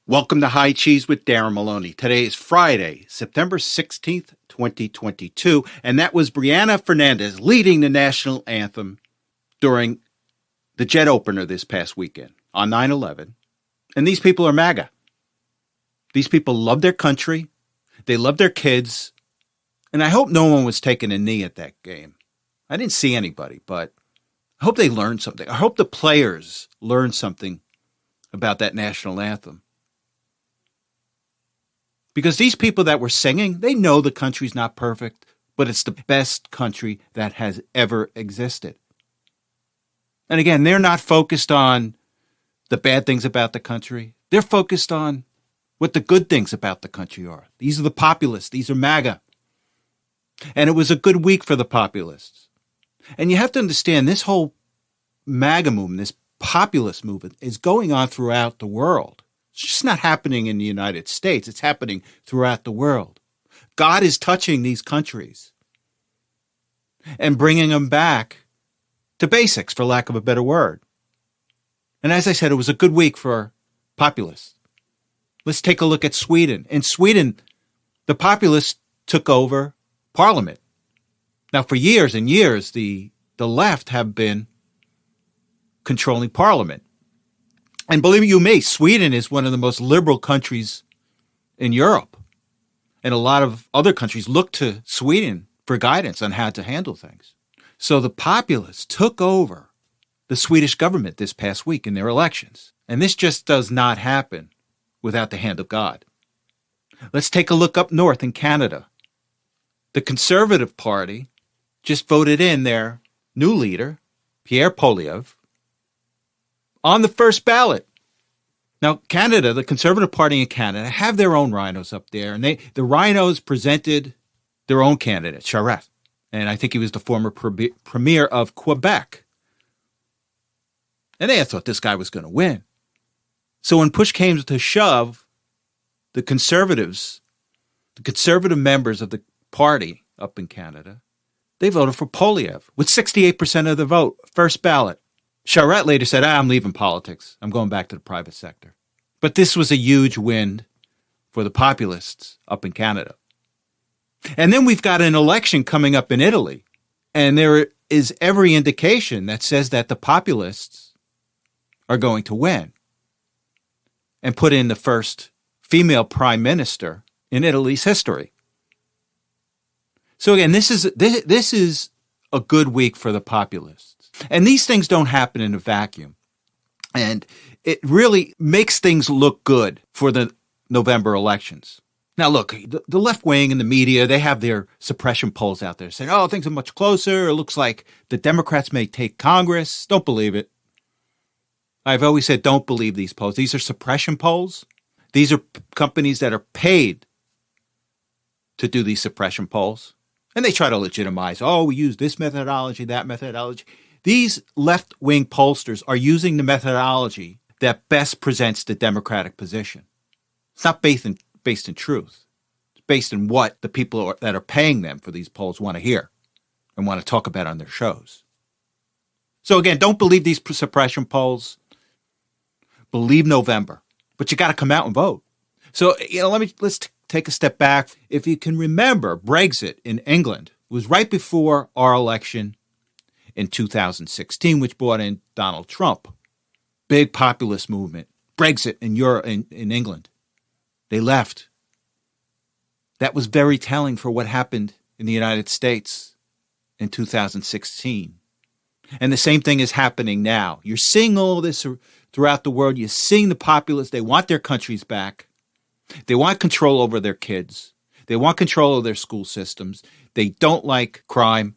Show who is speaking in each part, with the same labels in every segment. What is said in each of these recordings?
Speaker 1: Welcome to High Cheese with Darren Maloney. Today is Friday, September 16th, 2022, and that was Brianna Fernandez leading the national anthem during the jet opener this past weekend on 9/11. And these people are MAGA. These people love their country. They love their kids. And I hope no one was taking a knee at that game. I didn't see anybody, but I hope they learned something. I hope the players learned something about that national anthem. Because these people that were singing, they know the country's not perfect, but it's the best country that has ever existed. And again, they're not focused on the bad things about the country. They're focused on what the good things about the country are. These are the populists. These are MAGA. And it was a good week for the populists. And you have to understand this whole MAGA movement, this populist movement, is going on throughout the world. It's just not happening in the United States. It's happening throughout the world. God is touching these countries and bringing them back to basics, for lack of a better word. And as I said, it was a good week for populists. Let's take a look at Sweden. In Sweden, the populists took over parliament. Now, for years and years, the left have been controlling parliament. And believe you me, Sweden is one of the most liberal countries in Europe. And a lot of other countries look to Sweden for guidance on how to handle things. So the populists took over the Swedish government this past week in their elections. And this just does not happen without the hand of God. Let's take a look up north in Canada. The Conservative Party just voted in their new leader, Pierre Poilievre, on the first ballot. Now, Canada, the Conservative Party in Canada, have their own rhinos up there. And the rhinos presented their own candidate, Charest. And I think he was the former premier of Quebec. And they thought this guy was going to win. So when push came to shove, the conservative members of the party up in Canada, they voted for Poilievre with 68% of the vote, first ballot. Charest later said, I'm leaving politics. I'm going back to the private sector. But this was a huge win for the populists up in Canada. And then we've got an election coming up in Italy. And there is every indication that says that the populists are going to win and put in the first female prime minister in Italy's history. So again, this is a good week for the populists. And these things don't happen in a vacuum. And it really makes things look good for the November elections. Now, look, the left wing and the media, they have their suppression polls out there saying, oh, things are much closer. It looks like the Democrats may take Congress. Don't believe it. I've always said, don't believe these polls. These are suppression polls. These are companies that are paid to do these suppression polls. And they try to legitimize, we use this methodology, that methodology. These left-wing pollsters are using the methodology that best presents the Democratic position. It's not based in truth. It's based in what the people that are paying them for these polls want to hear and want to talk about on their shows. So again, don't believe these suppression polls. Believe November. But you got to come out and vote. So let's take a step back. If you can remember, Brexit in England was right before our election in 2016, which brought in Donald Trump. Big populist movement. Brexit in Europe, in England. They left. That was very telling for what happened in the United States in 2016. And the same thing is happening now. You're seeing all this throughout the world. You're seeing the populists. They want their countries back. They want control over their kids. They want control of their school systems. They don't like crime.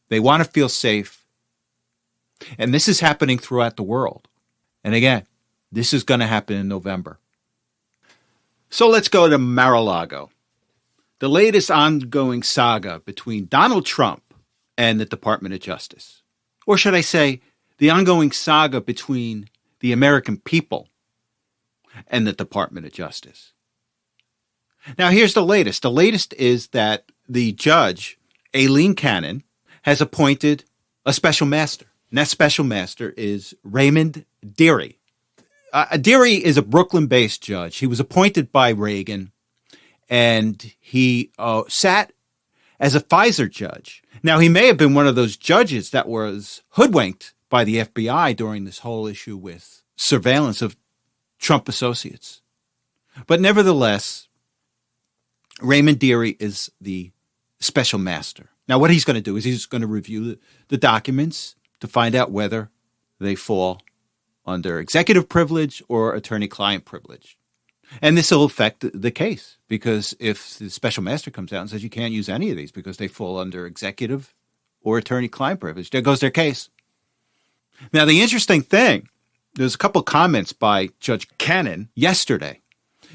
Speaker 1: They want to feel safe. And this is happening throughout the world. And again, this is going to happen in November. So let's go to Mar-a-Lago. The latest ongoing saga between Donald Trump and the Department of Justice. Or should I say, the ongoing saga between the American people and the Department of Justice. Now, here's the latest. The latest is that the judge, Aileen Cannon, has appointed a special master. And that special master is Raymond Dearie. Deary is a Brooklyn-based judge. He was appointed by Reagan, and he sat as a FISA judge. Now, he may have been one of those judges that was hoodwinked by the FBI during this whole issue with surveillance of Trump associates. But nevertheless, Raymond Deary is the special master. Now, what he's going to do is he's going to review the documents to find out whether they fall under executive privilege or attorney-client privilege. And this will affect the case, because if the special master comes out and says you can't use any of these because they fall under executive or attorney-client privilege, there goes their case. Now, the interesting thing, there's a couple of comments by Judge Cannon yesterday,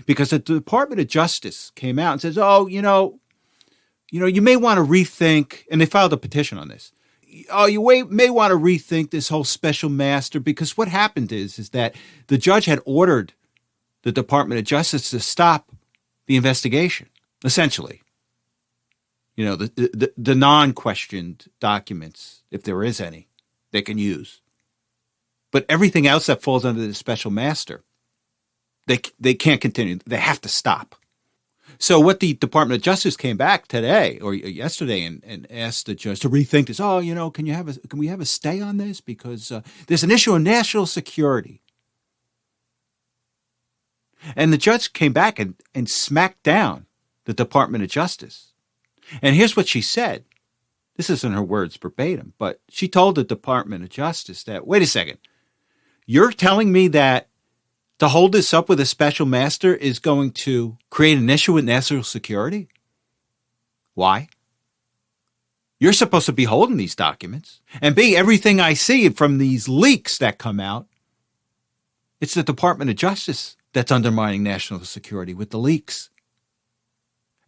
Speaker 1: because the Department of Justice came out and says, you may want to rethink, and they filed a petition on this. You may want to rethink this whole special master, because what happened is that the judge had ordered the Department of Justice to stop the investigation, essentially. The non-questioned documents, if there is any, they can use. But everything else that falls under the special master, they can't continue. They have to stop. So what the Department of Justice came back today or yesterday and asked the judge to rethink this. Can we have a stay on this? Because there's an issue of national security. And the judge came back and smacked down the Department of Justice. And here's what she said. This isn't her words verbatim, but she told the Department of Justice that, wait a second, you're telling me that to hold this up with a special master is going to create an issue with national security? Why? You're supposed to be holding these documents. And B, everything I see from these leaks that come out, it's the Department of Justice that's undermining national security with the leaks.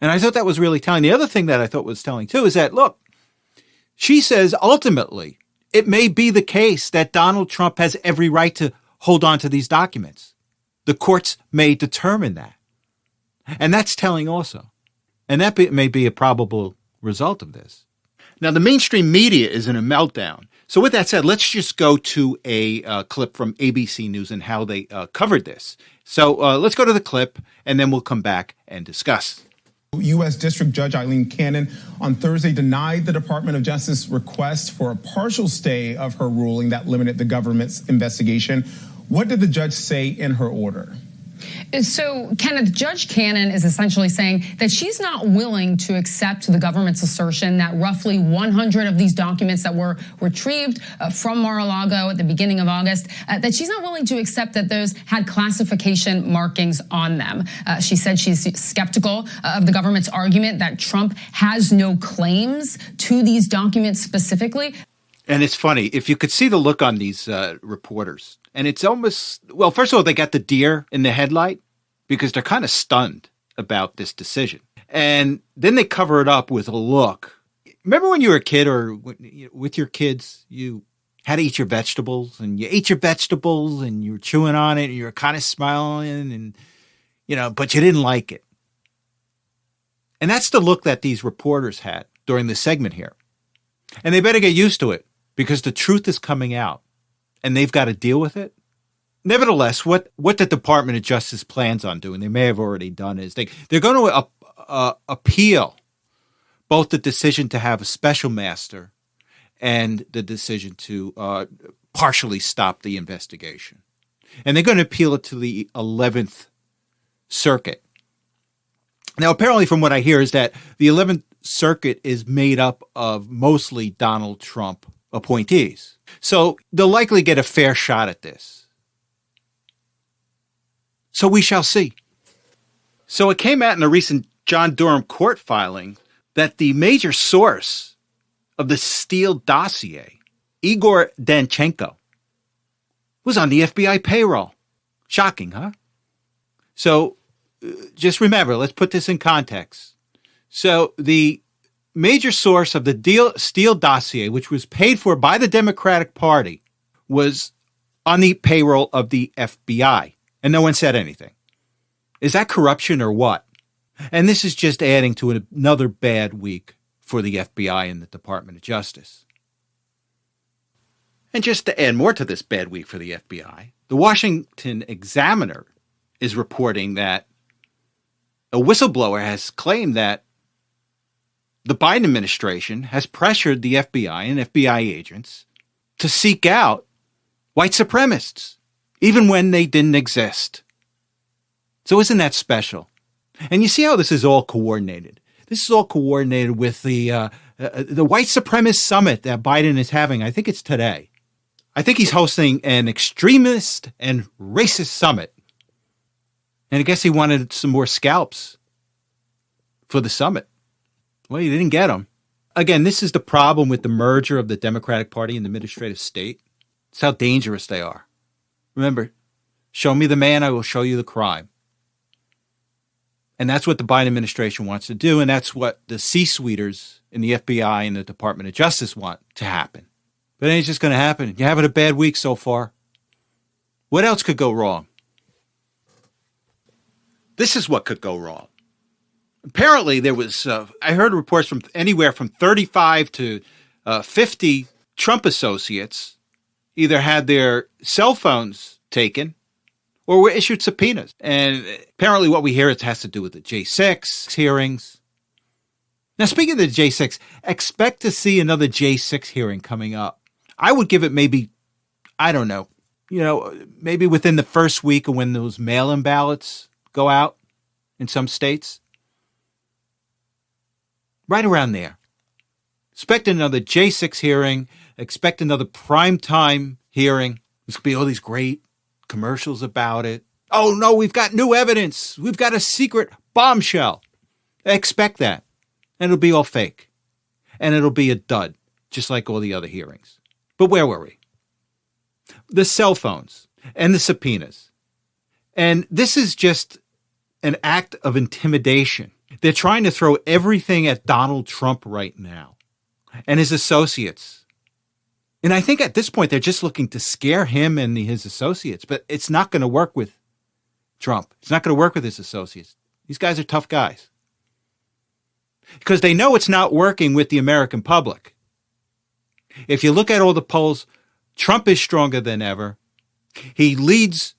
Speaker 1: And I thought that was really telling. The other thing that I thought was telling, too, is that, look, she says ultimately it may be the case that Donald Trump has every right to hold on to these documents. The courts may determine that. And that's telling also. And that may be a probable result of this. Now, the mainstream media is in a meltdown. So with that said, let's just go to a clip from ABC News and how they covered this. So let's go to the clip, and then we'll come back and discuss.
Speaker 2: U.S. District Judge Eileen Cannon on Thursday denied the Department of Justice request for a partial stay of her ruling that limited the government's investigation. What did the judge say in her order?
Speaker 3: So, Kenneth, Judge Cannon is essentially saying that she's not willing to accept the government's assertion that roughly 100 of these documents that were retrieved from Mar-a-Lago at the beginning of August, that she's not willing to accept that those had classification markings on them. She said she's skeptical of the government's argument that Trump has no claims to these documents specifically.
Speaker 1: And it's funny, if you could see the look on these reporters, and it's almost, well, first of all, they got the deer in the headlight because they're kind of stunned about this decision. And then they cover it up with a look. Remember when you were a kid or with your kids, you had to eat your vegetables and you ate your vegetables and you were chewing on it and you were kind of smiling and, but you didn't like it. And that's the look that these reporters had during this segment here. And they better get used to it because the truth is coming out. And they've got to deal with it. Nevertheless, what the Department of Justice plans on doing, they may have already done, is they're going to appeal both the decision to have a special master and the decision to partially stop the investigation. And they're going to appeal it to the 11th Circuit. Now, apparently from what I hear is that the 11th Circuit is made up of mostly Donald Trump appointees. So they'll likely get a fair shot at this. So we shall see. So it came out in a recent John Durham court filing that the major source of the Steele dossier, Igor Danchenko, was on the FBI payroll. Shocking, huh? So just remember, let's put this in context. So the major source of the Steele dossier, which was paid for by the Democratic Party, was on the payroll of the FBI, and no one said anything. Is that corruption or what? And this is just adding to another bad week for the FBI and the Department of Justice. And just to add more to this bad week for the FBI, The Washington Examiner is reporting that a whistleblower has claimed that the Biden administration has pressured the FBI and FBI agents to seek out white supremacists, even when they didn't exist. So isn't that special? And you see how this is all coordinated. This is all coordinated with the white supremacist summit that Biden is having. I think it's today. I think he's hosting an extremist and racist summit. And I guess he wanted some more scalps for the summit. Well, he didn't get them. Again, this is the problem with the merger of the Democratic Party and the administrative state. It's how dangerous they are. Remember, show me the man, I will show you the crime. And that's what the Biden administration wants to do, and that's what the C-suiters in the FBI and the Department of Justice want to happen. But it ain't just going to happen. You're having a bad week so far. What else could go wrong? This is what could go wrong. Apparently, there was, I heard reports from anywhere from 35 to 50 Trump associates either had their cell phones taken or were issued subpoenas. And apparently what we hear, it has to do with the J6 hearings. Now, speaking of the J6, expect to see another J6 hearing coming up. I would give it maybe, I don't know, maybe within the first week of when those mail-in ballots go out in some states. Right around there. Expect another J6 hearing. Expect another primetime hearing. There's going to be all these great commercials about it. Oh, no, we've got new evidence. We've got a secret bombshell. Expect that. And it'll be all fake. And it'll be a dud, just like all the other hearings. But where were we? The cell phones and the subpoenas. And this is just an act of intimidation. They're trying to throw everything at Donald Trump right now and his associates. And I think at this point, they're just looking to scare him and his associates. But it's not going to work with Trump. It's not going to work with his associates. These guys are tough guys. Because they know it's not working with the American public. If you look at all the polls, Trump is stronger than ever. He leads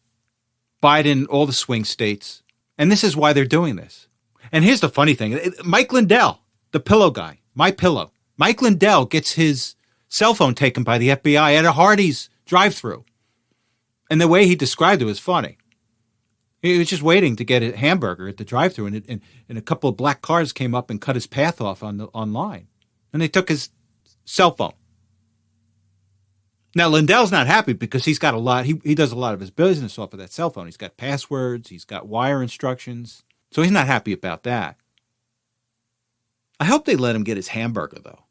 Speaker 1: Biden, all the swing states. And this is why they're doing this. And here's the funny thing. Mike Lindell, the pillow guy, My Pillow. Mike Lindell gets his cell phone taken by the FBI at a Hardee's drive-thru. And the way he described it was funny. He was just waiting to get a hamburger at the drive-thru, and a couple of black cars came up and cut his path off online. And they took his cell phone. Now, Lindell's not happy because he's got a lot. He does a lot of his business off of that cell phone. He's got passwords. He's got wire instructions. So he's not happy about that. I hope they let him get his hamburger, though.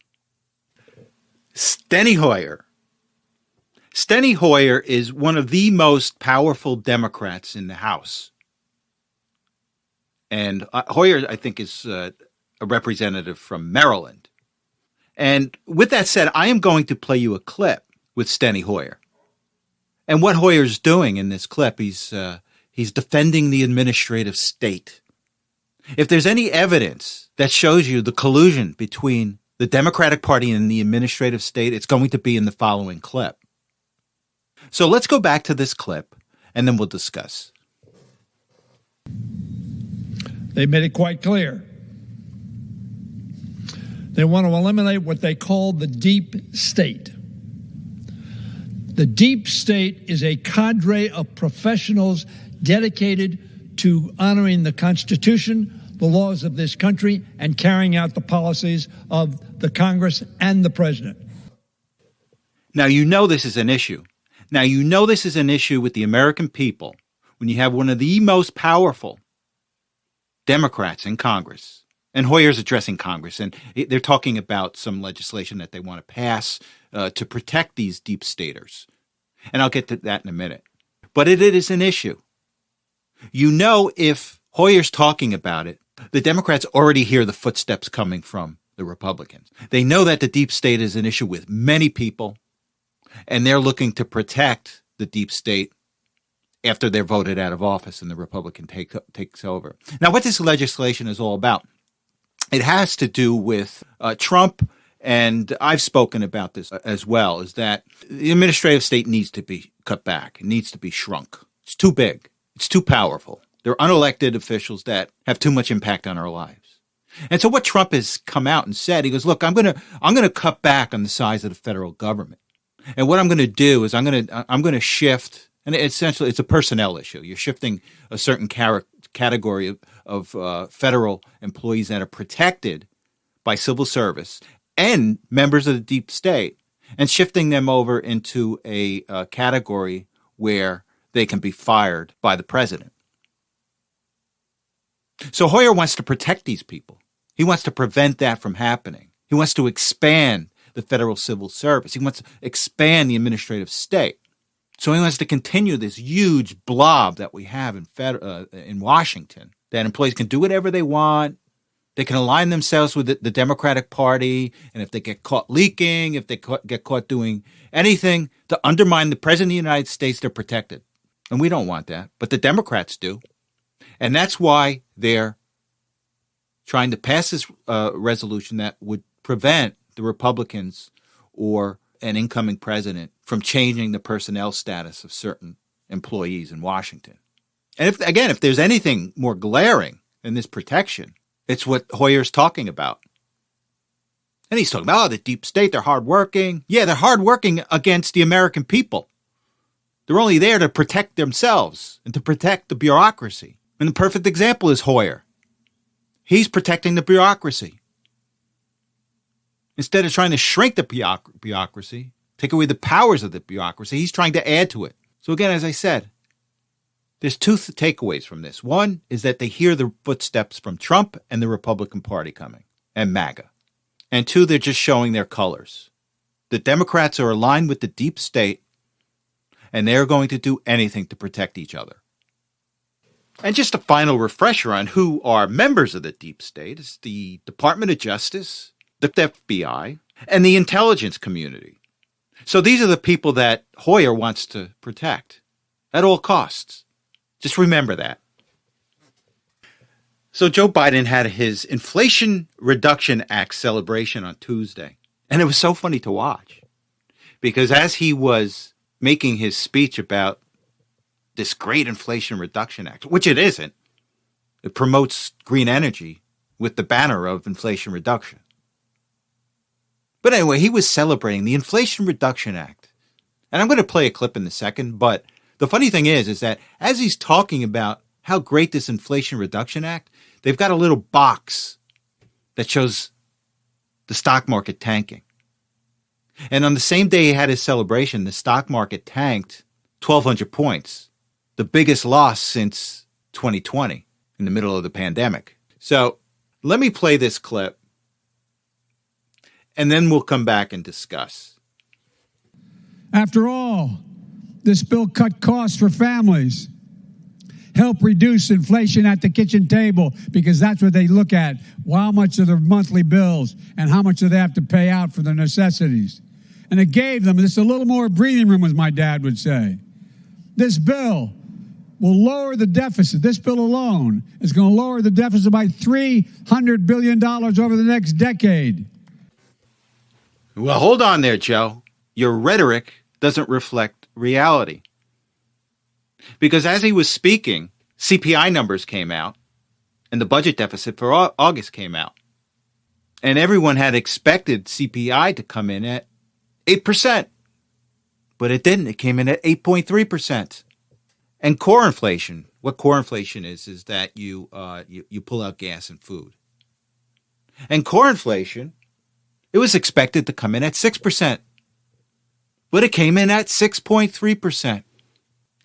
Speaker 1: Steny Hoyer. Steny Hoyer is one of the most powerful Democrats in the House. And Hoyer, I think, is a representative from Maryland. And with that said, I am going to play you a clip with Steny Hoyer. And what Hoyer's doing in this clip, he's defending the administrative state. If there's any evidence that shows you the collusion between the Democratic Party and the administrative state, it's going to be in the following clip. So let's go back to this clip, and then we'll discuss.
Speaker 4: They made it quite clear. They want to eliminate what they call the deep state. The deep state is a cadre of professionals dedicated to honoring the Constitution, the laws of this country, and carrying out the policies of the Congress and the president.
Speaker 1: Now, you know this is an issue. Now, you know this is an issue with the American people when you have one of the most powerful Democrats in Congress. And Hoyer's addressing Congress, and they're talking about some legislation that they want to pass to protect these deep staters. And I'll get to that in a minute. But it is an issue. You know, if Hoyer's talking about it, the Democrats already hear the footsteps coming from the Republicans. They know that the deep state is an issue with many people, and they're looking to protect the deep state after they're voted out of office and the Republican takes over. Now, what this legislation is all about, it has to do with Trump and I've spoken about this as well, is that the administrative state needs to be cut back. It needs to be shrunk. It's too big. It's too powerful. They're unelected officials that have too much impact on our lives. And so what Trump has come out and said, he goes, look, I'm going to cut back on the size of the federal government. And what I'm going to do is I'm going to shift, and essentially it's a personnel issue. You're shifting a certain category of federal employees that are protected by civil service and members of the deep state, and shifting them over into a category where they can be fired by the president. So Hoyer wants to protect these people. He wants to prevent that from happening. He wants to expand the federal civil service. He wants to expand the administrative state. So he wants to continue this huge blob that we have in Washington, that employees can do whatever they want. They can align themselves with the Democratic Party, and if they get caught leaking, if they get caught doing anything to undermine the President of the United States, they're protected. And we don't want that, but the Democrats do. And that's why they're trying to pass this resolution that would prevent the Republicans or an incoming president from changing the personnel status of certain employees in Washington. And if there's anything more glaring than this protection, it's what Hoyer's talking about. And he's talking about, the deep state, they're hardworking. Yeah, they're hardworking against the American people. They're only there to protect themselves and to protect the bureaucracy. And the perfect example is Hoyer. He's protecting the bureaucracy. Instead of trying to shrink the bureaucracy, take away the powers of the bureaucracy, he's trying to add to it. So again, as I said, there's two takeaways from this. One is that they hear the footsteps from Trump and the Republican Party coming, and MAGA. And two, they're just showing their colors. The Democrats are aligned with the deep state, and they're going to do anything to protect each other. And just a final refresher on who are members of the deep state is the Department of Justice, the FBI, and the intelligence community. So these are the people that Hoyer wants to protect at all costs. Just remember that. So Joe Biden had his Inflation Reduction Act celebration on Tuesday. And it was so funny to watch because as he was making his speech about this great Inflation Reduction Act, which it isn't, it promotes green energy with the banner of inflation reduction. But anyway, he was celebrating the Inflation Reduction Act. And I'm going to play a clip in a second, but the funny thing is that as he's talking about how great this Inflation Reduction Act, they've got a little box that shows the stock market tanking. And on the same day he had his celebration, the stock market tanked 1,200 points, the biggest loss since 2020 in the middle of the pandemic. So let me play this clip, and then we'll come back and discuss.
Speaker 4: After all, this bill cut costs for families, help reduce inflation at the kitchen table, because that's what they look at, how much of their monthly bills and how much do they have to pay out for their necessities. And it gave them just a little more breathing room, as my dad would say. This bill will lower the deficit. This bill alone is going to lower the deficit by $300 billion over the next decade.
Speaker 1: Well, hold on there, Joe. Your rhetoric doesn't reflect reality. Because as he was speaking, CPI numbers came out and the budget deficit for August came out. And everyone had expected CPI to come in at 8%. But it didn't. It came in at 8.3%. And core inflation, what core inflation is that you pull out gas and food. And core inflation, it was expected to come in at 6%. But it came in at 6.3%.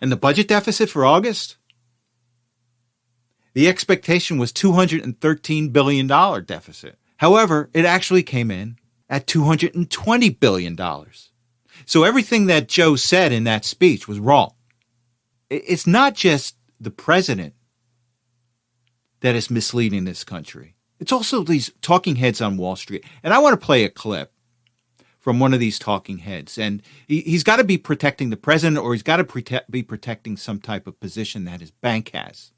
Speaker 1: And the budget deficit for August? The expectation was $213 billion deficit. However, it actually came in at $220 billion. So everything that Joe said in that speech was wrong. It's not just the president that is misleading this country. It's also these talking heads on Wall Street. And I want to play a clip from one of these talking heads. And he's got to be protecting the president, or he's got to be protecting some type of position that his bank has.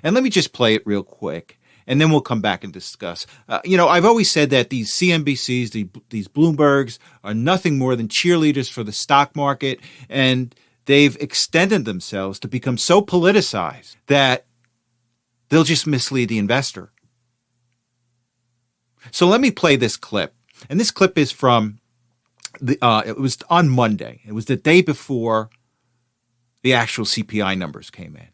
Speaker 1: And let me just play it real quick. and then we'll come back and discuss. I've always said that these CNBCs, these Bloombergs, are nothing more than cheerleaders for the stock market, and they've extended themselves to become so politicized that they'll just mislead the investor. So let me play this clip. And this clip is from it was on Monday. It was the day before the actual CPI numbers came in.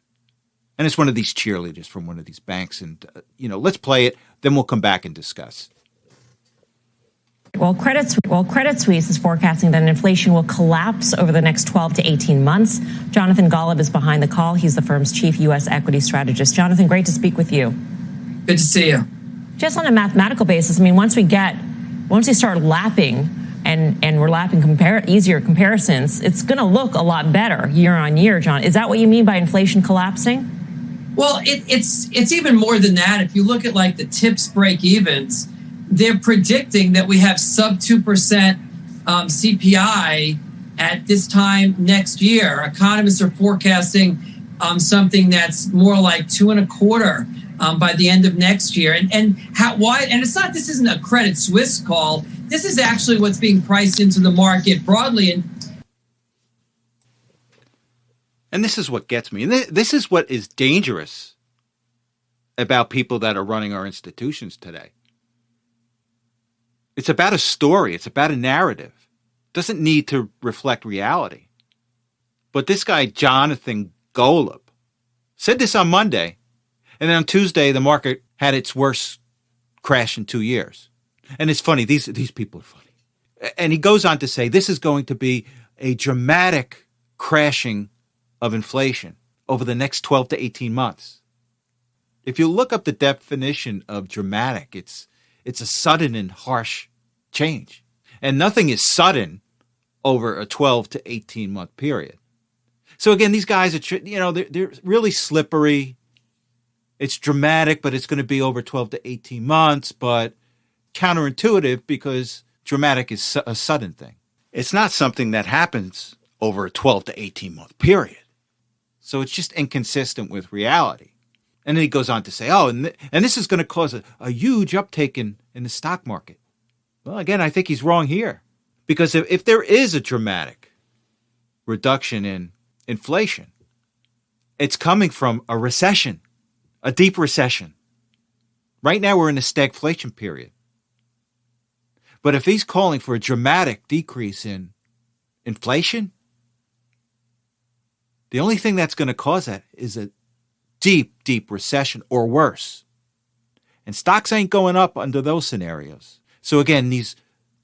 Speaker 1: And it's one of these cheerleaders from one of these banks. And, let's play it. Then we'll come back and discuss.
Speaker 5: Well, Credit Suisse is forecasting that inflation will collapse over the next 12 to 18 months. Jonathan Golub is behind the call. He's the firm's chief U.S. equity strategist. Jonathan, great to speak with you.
Speaker 6: Good to see you.
Speaker 5: Just on a mathematical basis, once we start lapping and we're lapping easier comparisons, it's going to look a lot better year on year, John. Is that what you mean by inflation collapsing?
Speaker 6: Well, it's even more than that. If you look at like the TIPS break-evens, they're predicting that we have sub 2% CPI at this time next year. Economists are forecasting something that's more like 2.25% by the end of next year. And why? And this isn't a Credit Suisse call. This is actually what's being priced into the market broadly.
Speaker 1: And this is what gets me. And this is what is dangerous about people that are running our institutions today. It's about a story. It's about a narrative. It doesn't need to reflect reality. But this guy, Jonathan Golub, said this on Monday. And then on Tuesday, the market had its worst crash in 2 years. And it's funny. These people are funny. And he goes on to say this is going to be a dramatic crashing of inflation over the next 12 to 18 months. If you look up the definition of dramatic, it's a sudden and harsh change. And nothing is sudden over a 12 to 18 month period. So again, these guys are, they're really slippery. It's dramatic, but it's going to be over 12 to 18 months, but counterintuitive because dramatic is a sudden thing. It's not something that happens over a 12 to 18 month period. So it's just inconsistent with reality. And then he goes on to say, and this is going to cause a huge uptake in the stock market. Well, again, I think he's wrong here. Because if there is a dramatic reduction in inflation, it's coming from a recession, a deep recession. Right now, we're in a stagflation period. But if he's calling for a dramatic decrease in inflation, the only thing that's going to cause that is a deep, deep recession or worse. And stocks ain't going up under those scenarios. So again, these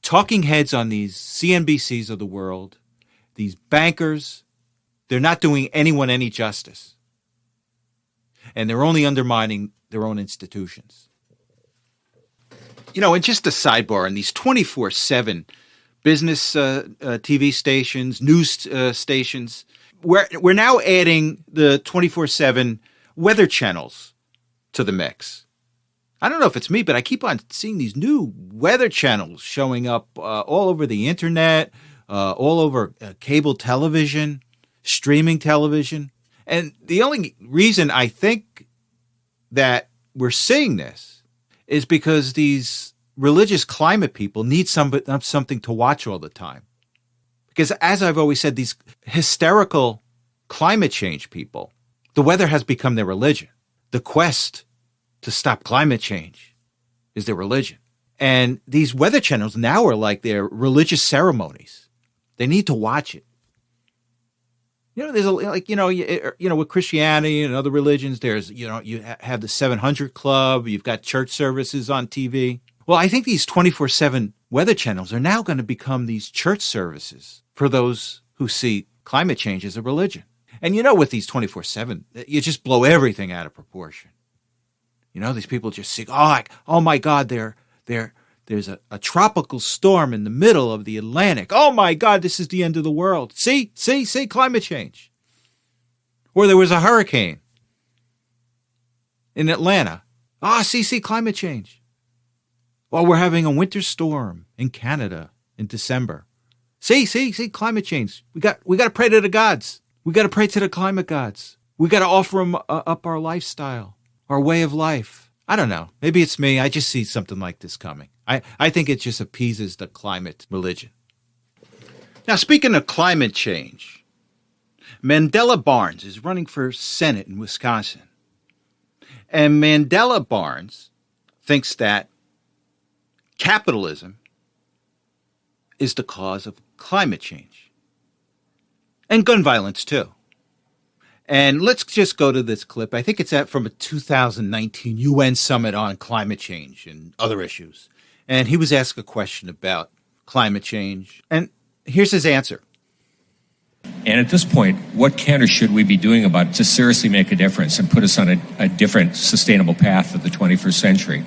Speaker 1: talking heads on these CNBCs of the world, these bankers, they're not doing anyone any justice. And they're only undermining their own institutions. And just a sidebar, on these 24/7 business TV stations, news stations, we're now adding the 24/7 weather channels to the mix. I don't know if it's me, but I keep on seeing these new weather channels showing up all over the internet, all over cable television, streaming television. And the only reason I think that we're seeing this is because these religious climate people need something to watch all the time. Because as I've always said, these hysterical climate change people, the weather has become their religion. The quest to stop climate change is their religion. And these weather channels now are like their religious ceremonies. They need to watch it. There's with Christianity and other religions, there's, you have the 700 Club, you've got church services on TV. Well, I think these 24/7 weather channels are now going to become these church services for those who see climate change as a religion. And with these 24/7, you just blow everything out of proportion. These people just see, oh my God, there's a tropical storm in the middle of the Atlantic. Oh my God, this is the end of the world. See, climate change. Or there was a hurricane in Atlanta. See, climate change. Well, we're having a winter storm in Canada in December. See, climate change. We got to pray to the gods. We got to pray to the climate gods. We got to offer them up our lifestyle, our way of life. I don't know. Maybe it's me. I just see something like this coming. I think it just appeases the climate religion. Now, speaking of climate change, Mandela Barnes is running for Senate in Wisconsin. And Mandela Barnes thinks that capitalism is the cause of climate change. And gun violence, too. And let's just go to this clip. I think it's from a 2019 UN summit on climate change and other issues. And he was asked a question about climate change. And here's his answer.
Speaker 7: And at this point, what can or should we be doing about it to seriously make a difference and put us on a different sustainable path for the 21st century?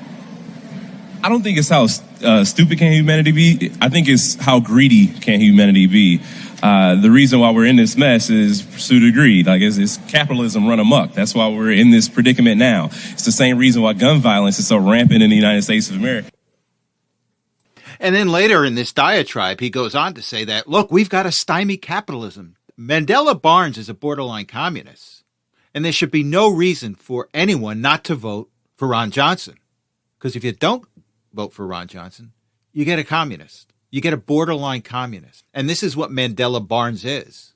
Speaker 8: I don't think it's how stupid can humanity be. I think it's how greedy can humanity be. The reason why we're in this mess is pursuit of greed. Like it's capitalism run amok. That's why we're in this predicament now. It's the same reason why gun violence is so rampant in the United States of America.
Speaker 1: And then later in this diatribe, he goes on to say that, look, we've got to stymie capitalism. Mandela Barnes is a borderline communist, and there should be no reason for anyone not to vote for Ron Johnson. Because if you don't vote for Ron Johnson, you get a communist. You get a borderline communist. And this is what Mandela Barnes is.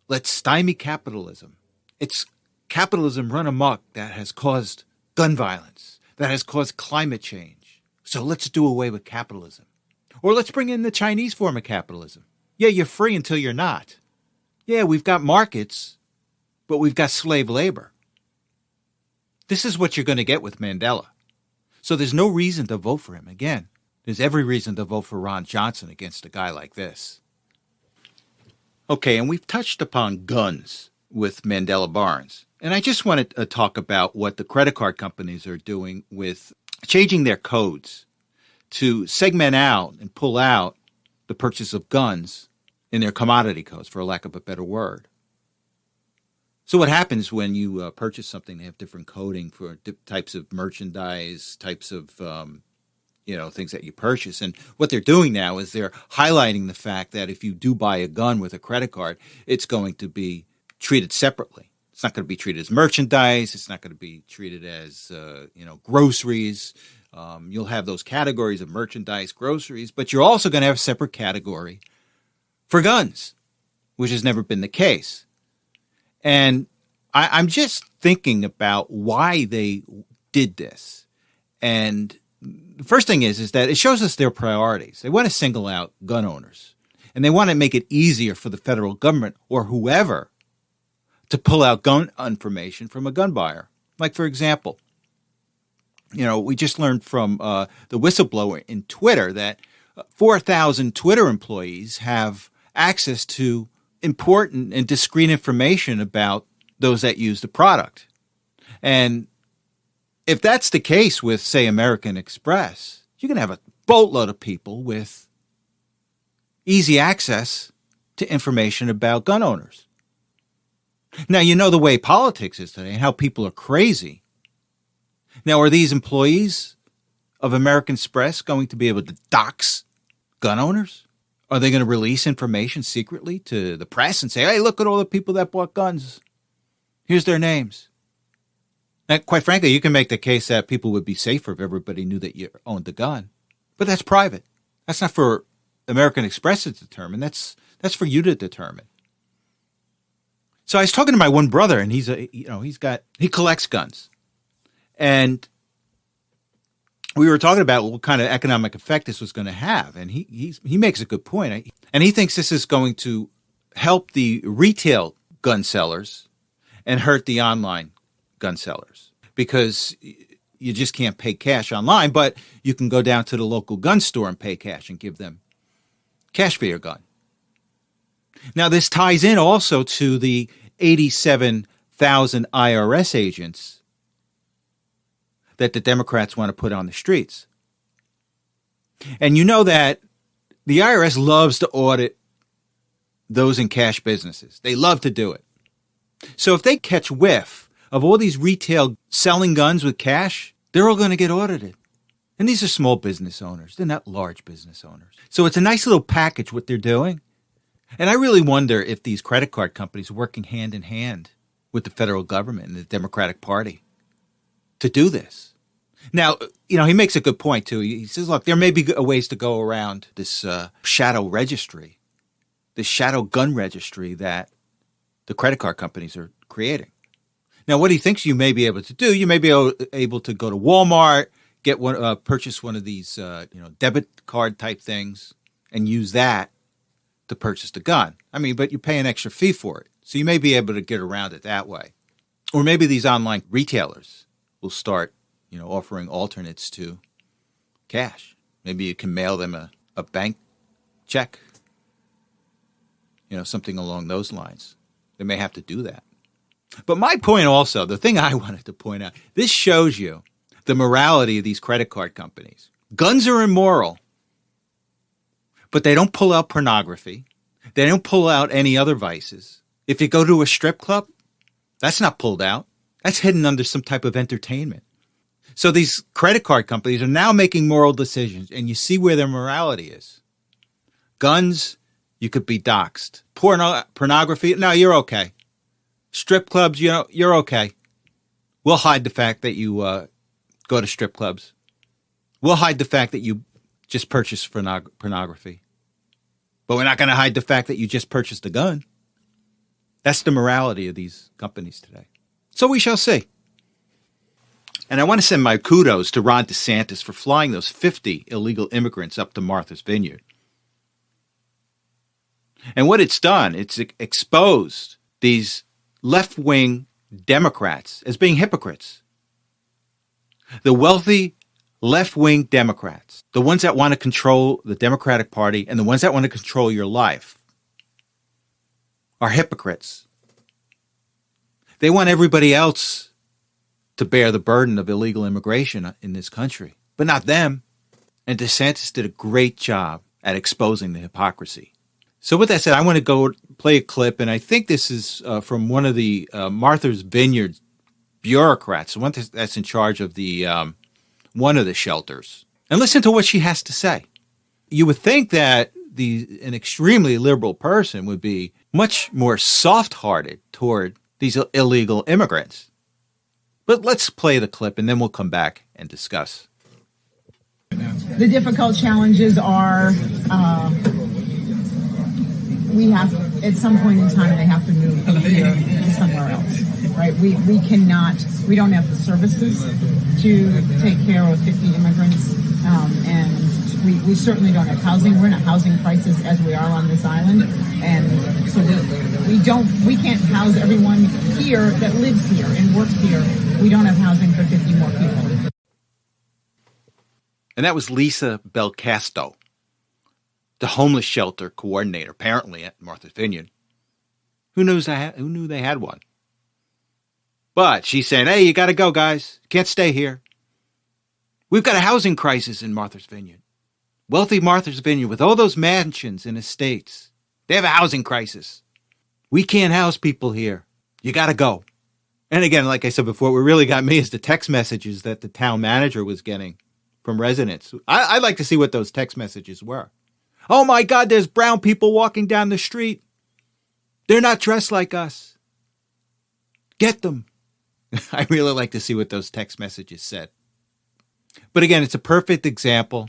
Speaker 1: Let's stymie capitalism. It's capitalism run amok that has caused gun violence, that has caused climate change. So let's do away with capitalism. Or let's bring in the Chinese form of capitalism. Yeah, you're free until you're not. Yeah, we've got markets, but we've got slave labor. This is what you're going to get with Mandela. So there's no reason to vote for him. Again, there's every reason to vote for Ron Johnson against a guy like this. Okay, and we've touched upon guns with Mandela Barnes. And I just want to talk about what the credit card companies are doing with changing their codes to segment out and pull out the purchase of guns in their commodity codes, for lack of a better word. So what happens when you purchase something? They have different coding for types of merchandise, types of things that you purchase. And what they're doing now is they're highlighting the fact that if you do buy a gun with a credit card, it's going to be treated separately. It's not going to be treated as merchandise. It's not going to be treated as groceries. You'll have those categories of merchandise, groceries, but you're also going to have a separate category for guns, which has never been the case. And I'm just thinking about why they did this. And the first thing is that it shows us their priorities. They want to single out gun owners, and they want to make it easier for the federal government or whoever to pull out gun information from a gun buyer. Like, for example, we just learned from the whistleblower in Twitter that 4,000 Twitter employees have access to important and discrete information about those that use the product. And if that's the case with, say, American Express, you're going to have a boatload of people with easy access to information about gun owners. Now, you know the way politics is today and how people are crazy. Now, are these employees of American Express going to be able to dox gun owners? Are they going to release information secretly to the press and say, hey, look at all the people that bought guns. Here's their names. Now, quite frankly, you can make the case that people would be safer if everybody knew that you owned the gun. But that's private. That's not for American Express to determine. That's for you to determine. So I was talking to my one brother, and he collects guns. And we were talking about what kind of economic effect this was going to have. And he makes a good point. And he thinks this is going to help the retail gun sellers and hurt the online gun sellers, because you just can't pay cash online, but you can go down to the local gun store and pay cash and give them cash for your gun. Now, this ties in also to the 87,000 IRS agents that the Democrats want to put on the streets. And you know that the IRS loves to audit those in cash businesses. They love to do it. So if they catch whiff of all these retail selling guns with cash, they're all going to get audited. And these are small business owners. They're not large business owners. So it's a nice little package what they're doing. And I really wonder if these credit card companies are working hand in hand with the federal government and the Democratic Party to do this. Now, he makes a good point, too. He says, look, there may be ways to go around this shadow registry, this shadow gun registry that the credit card companies are creating. Now, what he thinks you may be able to do, you may be able to go to Walmart, purchase one of these, debit card type things, and use that to purchase the gun. But you pay an extra fee for it, so you may be able to get around it that way. Or maybe these online retailers will start, offering alternates to cash. Maybe you can mail them a bank check, something along those lines. They may have to do that. But my point also, the thing I wanted to point out, this shows you the morality of these credit card companies. Guns are immoral, but they don't pull out pornography. They don't pull out any other vices. If you go to a strip club, that's not pulled out. That's hidden under some type of entertainment. So these credit card companies are now making moral decisions, and you see where their morality is. Guns, you could be doxxed. Pornography, no, you're okay. Strip clubs, you're okay. We'll hide the fact that you go to strip clubs. We'll hide the fact that you just purchased pornography. But we're not going to hide the fact that you just purchased a gun. That's the morality of these companies today. So we shall see. And I want to send my kudos to Ron DeSantis for flying those 50 illegal immigrants up to Martha's Vineyard. And what it's done, it's exposed these left-wing Democrats as being hypocrites. The wealthy left-wing Democrats, the ones that want to control the Democratic Party and the ones that want to control your life, are hypocrites. They want everybody else to bear the burden of illegal immigration in this country, but not them. And DeSantis did a great job at exposing the hypocrisy. So with that said, I want to go play a clip, and I think this is from one of the Martha's Vineyard bureaucrats, the one that's in charge of the one of the shelters. And listen to what she has to say. You would think that an extremely liberal person would be much more soft-hearted toward these illegal immigrants. But let's play the clip, and then we'll come back and discuss.
Speaker 9: The difficult challenges are we have, at some point in time, they have to move from here to somewhere else, right? We don't have the services to take care of 50 immigrants, and we certainly don't have housing. We're in a housing crisis as we are on this island, and so we can't house everyone here that lives here and works here. We don't have housing for 50 more people.
Speaker 1: And that was Lisa Belcasto, the homeless shelter coordinator, apparently at Martha's Vineyard. Who knew they had one? But she's saying, hey, you got to go, guys. Can't stay here. We've got a housing crisis in Martha's Vineyard. Wealthy Martha's Vineyard with all those mansions and estates. They have a housing crisis. We can't house people here. You got to go. And again, like I said before, what really got me is the text messages that the town manager was getting from residents. I'd like to see what those text messages were. Oh my God, there's brown people walking down the street. They're not dressed like us. Get them. I really like to see what those text messages said. But again, it's a perfect example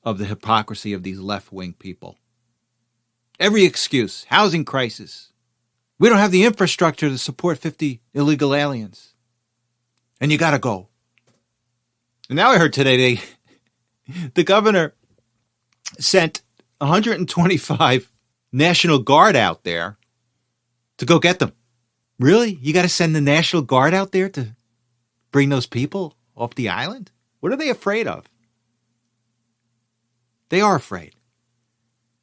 Speaker 1: of the hypocrisy of these left-wing people. Every excuse, housing crisis. We don't have the infrastructure to support 50 illegal aliens. And you got to go. And now I heard today the governor sent 125 National Guard out there to go get them. Really? You got to send the National Guard out there to bring those people off the island? What are they afraid of? They are afraid.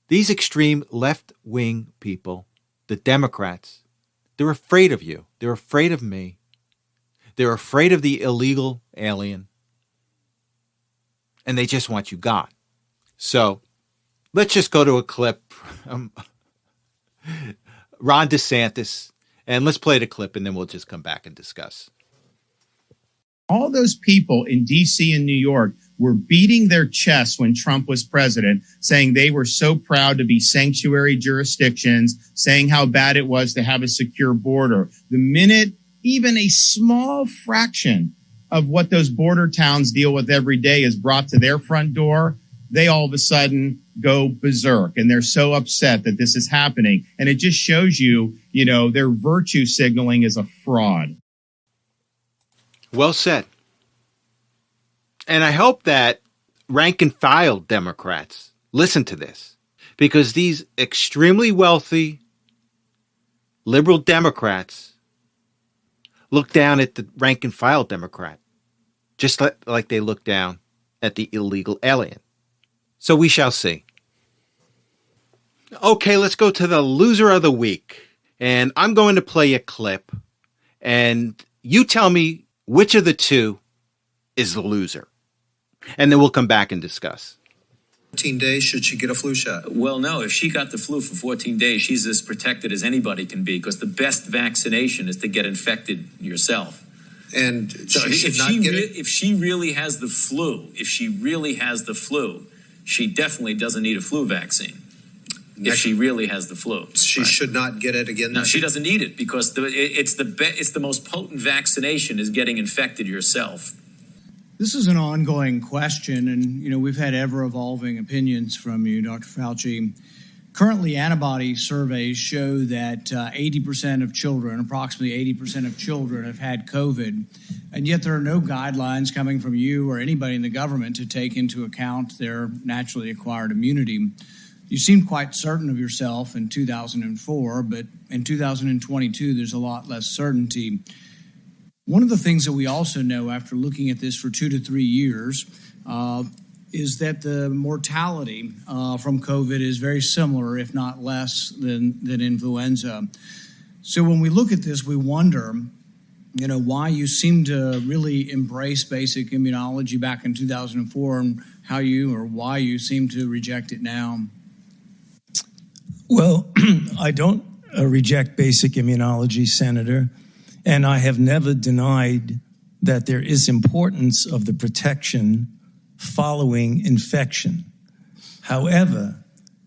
Speaker 1: These extreme left-wing people, the Democrats, they're afraid of you. They're afraid of me. They're afraid of the illegal alien. And they just want you gone. So let's just go to a clip. Ron DeSantis. And let's play the clip, and then we'll just come back and discuss.
Speaker 10: All those people in D.C. and New York were beating their chests when Trump was president, saying they were so proud to be sanctuary jurisdictions, saying how bad it was to have a secure border. The minute even a small fraction of what those border towns deal with every day is brought to their front door, they all of a sudden go berserk, and they're so upset that this is happening. And it just shows you, their virtue signaling is a fraud.
Speaker 1: Well said. And I hope that rank and file Democrats listen to this, because these extremely wealthy liberal Democrats look down at the rank and file Democrat, just like they look down at the illegal alien. So we shall see. Okay, let's go to the loser of the week. And I'm going to play a clip, and you tell me which of the two is the loser. And then we'll come back and discuss.
Speaker 11: 14 days, should she get a flu shot?
Speaker 12: Well, no. If she got the flu for 14 days, she's as protected as anybody can be, because the best vaccination is to get infected yourself.
Speaker 11: And
Speaker 12: so
Speaker 11: if
Speaker 12: she really has the flu, she definitely doesn't need a flu vaccine. If she really has the flu,
Speaker 11: she should not get it again.
Speaker 12: No, she doesn't need it, because it's the most potent vaccination is getting infected yourself.
Speaker 13: This is an ongoing question, and we've had ever-evolving opinions from you, Dr. Fauci. Currently, antibody surveys show that 80% of children, approximately 80% of children, have had COVID, and yet there are no guidelines coming from you or anybody in the government to take into account their naturally acquired immunity. You seemed quite certain of yourself in 2004, but in 2022, there's a lot less certainty. One of the things that we also know after looking at this for 2 to 3 years is that the mortality from COVID is very similar, if not less, than influenza. So when we look at this, we wonder, why you seem to really embrace basic immunology back in 2004 and why you seem to reject it now.
Speaker 14: Well, I don't reject basic immunology, Senator. And I have never denied that there is importance of the protection following infection. However,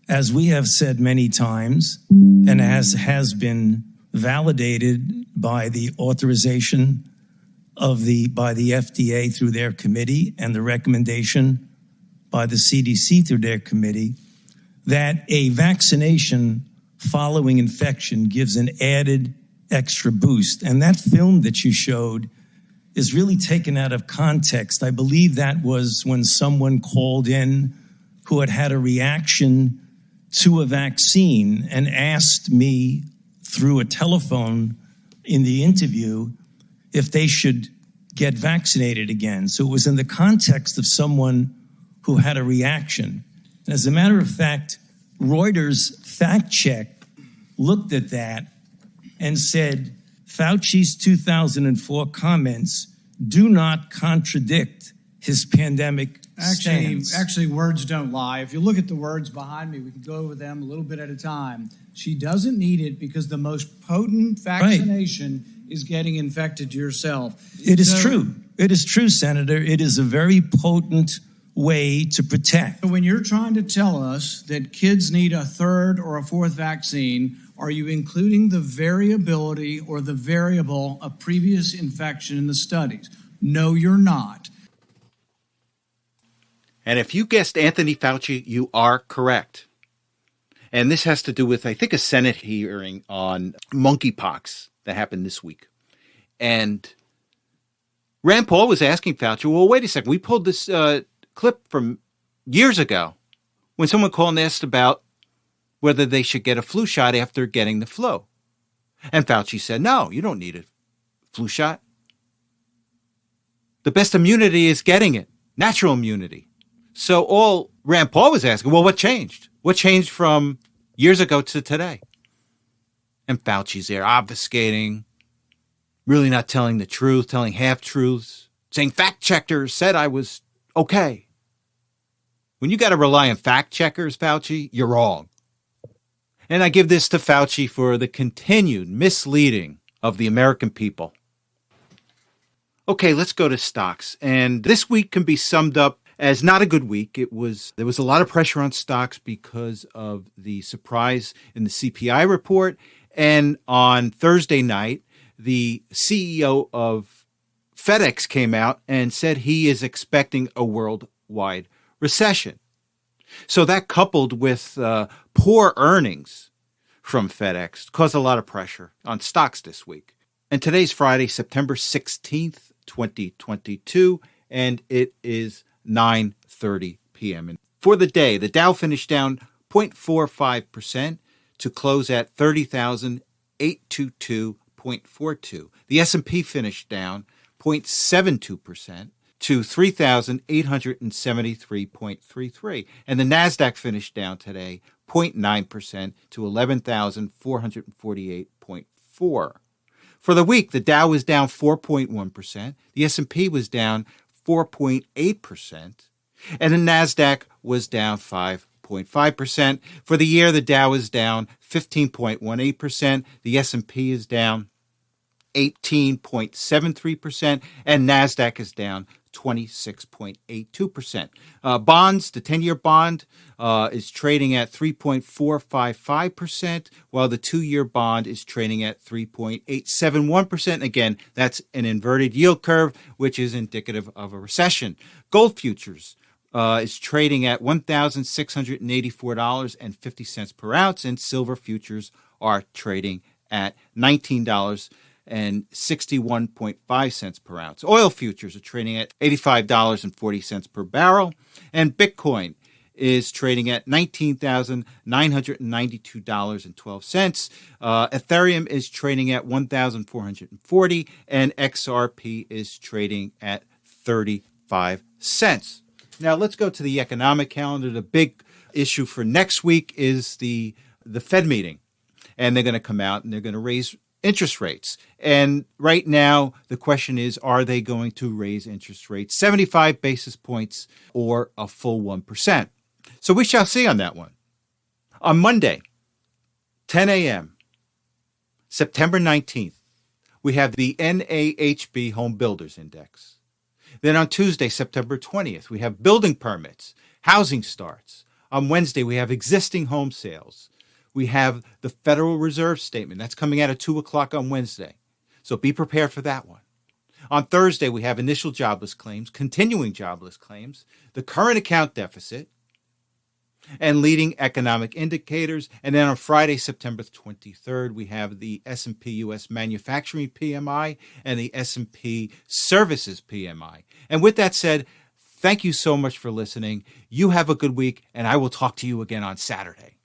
Speaker 14: as we have said many times, and as has been validated by the authorization by the FDA through their committee and the recommendation by the CDC through their committee, that a vaccination following infection gives an added extra boost. And that film that you showed is really taken out of context. I believe that was when someone called in who had a reaction to a vaccine and asked me through a telephone in the interview if they should get vaccinated again. So it was in the context of someone who had a reaction. And as a matter of fact, Reuters fact check looked at that and said, Fauci's 2004 comments do not contradict his pandemic stance.
Speaker 13: Actually, words don't lie. If you look at the words behind me, we can go over them a little bit at a time. She doesn't need it because the most potent vaccination is getting infected yourself.
Speaker 14: It is true. It is true, Senator. It is a very potent way to protect.
Speaker 13: When you're trying to tell us that kids need a third or a fourth vaccine, are you including the variability or the variable of previous infection in the studies? No, you're not.
Speaker 1: And if you guessed Anthony Fauci, you are correct. And this has to do with, I think, a Senate hearing on monkeypox that happened this week. And Rand Paul was asking Fauci, well, wait a second. We pulled this clip from years ago when someone called and asked about whether they should get a flu shot after getting the flu. And Fauci said, no, you don't need a flu shot. The best immunity is getting it, natural immunity. So all Rand Paul was asking, well, what changed? What changed from years ago to today? And Fauci's there obfuscating, really not telling the truth, telling half-truths, saying fact checkers said I was okay. When you got to rely on fact checkers, Fauci, you're wrong. And I give this to Fauci for the continued misleading of the American people. Okay, let's go to stocks. And this week can be summed up as not a good week. There was a lot of pressure on stocks because of the surprise in the CPI report. And on Thursday night, the CEO of FedEx came out and said he is expecting a worldwide recession. So that coupled with poor earnings from FedEx caused a lot of pressure on stocks this week. And today's Friday, September 16th, 2022, and it is 9:30 p.m. And for the day, the Dow finished down 0.45% to close at 30,822.42. The S&P finished down 0.72% to 3,873.33. And the NASDAQ finished down today 0.9% to 11,448.4. For the week, the Dow was down 4.1%, the S&P was down 4.8%, and the NASDAQ was down 5.5%. For the year, the Dow is down 15.18%, the S&P is down 18.73%, and NASDAQ is down 26.82%. Bonds, the 10-year bond is trading at 3.455%, while the 2-year bond is trading at 3.871%. Again, that's an inverted yield curve, which is indicative of a recession. Gold futures is trading at $1,684.50 per ounce, and silver futures are trading at $19.61 per ounce. Oil futures are trading at $85.40 per barrel, and Bitcoin is trading at $19,992.12. Ethereum is trading at $1,440, and XRP is trading at 35 cents. Now let's go to the economic calendar. The big issue for next week is the Fed meeting, and they're going to come out and they're going to raise interest rates. And right now, the question is, are they going to raise interest rates 75 basis points or a full 1%? So we shall see on that one. On Monday, 10 a.m., September 19th, we have the NAHB Home Builders Index. Then on Tuesday, September 20th, we have building permits, housing starts. On Wednesday, we have existing home sales. We have the Federal Reserve statement. That's coming out at 2 o'clock on Wednesday. So be prepared for that one. On Thursday, we have initial jobless claims, continuing jobless claims, the current account deficit, and leading economic indicators. And then on Friday, September 23rd, we have the S&P U.S. Manufacturing PMI and the S&P Services PMI. And with that said, thank you so much for listening. You have a good week, and I will talk to you again on Saturday.